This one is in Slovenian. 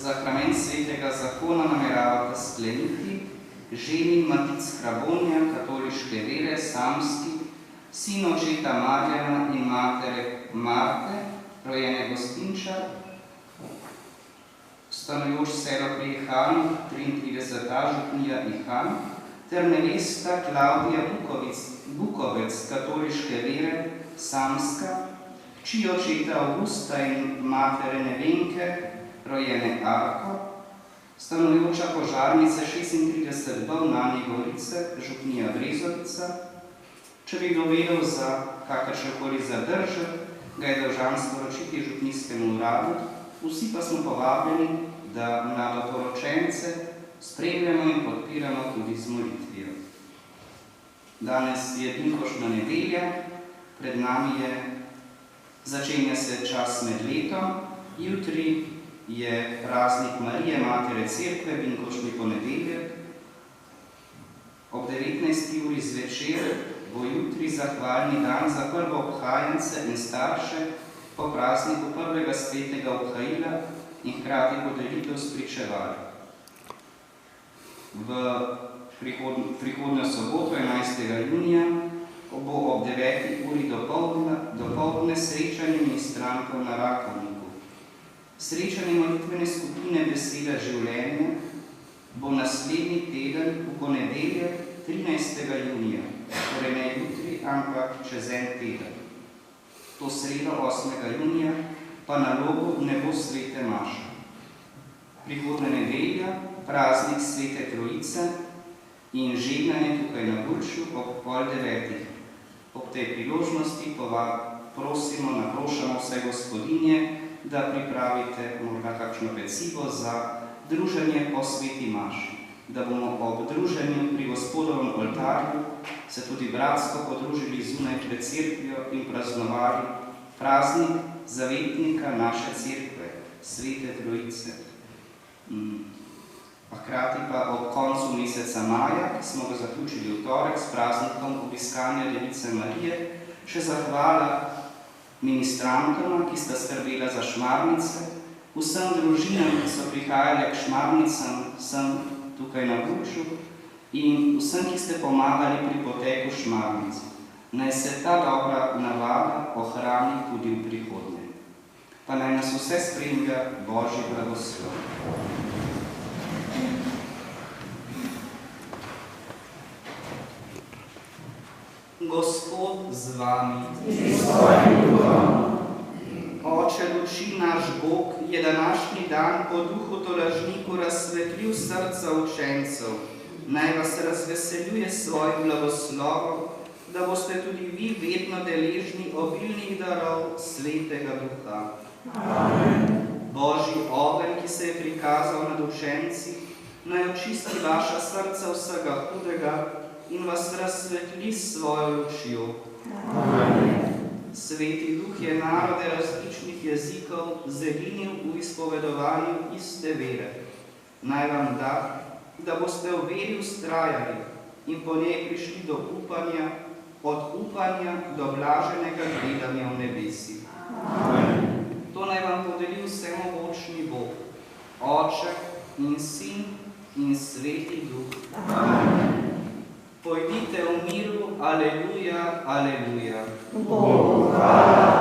Zakrament svetega zakona nameravate skleniti ženin Matic Krabonja, katoliške vere, samski, sin očeta Marjana in matere Marte, rojene Gostinčar, stanujoč selo pri Ihanu, 33. župnija Ihan, ter nevesta Klavdija Bukovec, katoliške vere, samska, hči očeta Augusta in matere Nevenke, rojene Arko, stanujoča požarnica 36 Bovnanje Gorice, župnija Brezovica. Če bi kdo vedel za kakršnokoli zadržek, ga je dolžan sporočiti župnijskemu uradu, vsi pa smo povabljeni, da mladoporočence spremljamo in podpiramo tudi z molitvijo. Danes je binkoštna nedelja, pred nami začenja se čas med letom, jutri je praznik Marije, Matere Cerkve, binkoštni ponedeljek. Ob 19. uri zvečer bo jutri zahvalni dan za prvoobhajence in starše po prazniku prvega svetega obhajila in hkrati podelitev spričeval. V prihodnjo soboto, 11. junija, bo ob 9. uri dopoldne srečanje ministrantov na Rakovniku. Srečanje molitvene skupine Beseda življenja bo naslednji teden v ponedeljek 13. junija, torej ne jutri, ampak čez en teden. To sredo 8. junija pa na Logu ne bo svete maše. Prihodnja nedelja, praznik Svete Trojice in žegnanje tukaj na Gurču ob 8:30. Ob tej priložnosti prosimo, naprošamo vse gospodinje, da pripravite morda kakšno pecivo za druženje po sveti maši, da bomo ob druženju pri Gospodovem oltarju se tudi bratsko podružili zunaj pred cerkvijo in praznovali praznik zavetnika naše cerkve, Svete Trojice. Hkrati pa ob koncu meseca maja, ki smo ga zaključili v torek s praznikom obiskanja Device Marije, še zahvala ministrantoma, ki sta skrbela za šmarnice, vsem družinam, ki so prihajale k šmarnicam, vsem tukaj na Gurču in vsem, ki ste pomagali pri poteku šmarnic. Naj se ta dobra navada ohrani tudi v prihodnje. Pa naj nas vse spremlja Božji blagoslov. Gospod z vami. Oče luči, naš Bog, je današnji dan po duhu tolažniku razsvetlil srca učencev. Naj vas razveseljuje svojim blagoslovom, da boste tudi vi vedno deležni obilnih darov Svetega Duha. Amen. Božji ogenj, ki se je prikazal nad učenci, naj očisti vaša srca vsega hudega in vas razsvetli s svojo lučjo. Amen. Sveti Duh je narode različnih jezikov zedinil v izpovedovanju iste vere. Naj vam da, da boste v veri vztrajali in po njej prišli do upanja, od upanja do blaženega gledanja v nebesi. Amen. To naj vam podeli vsemogočni Bog, Oče in Sin in Sveti Duh. Amen. Pojdite v miru, aleluja, aleluja. Bogu hvala.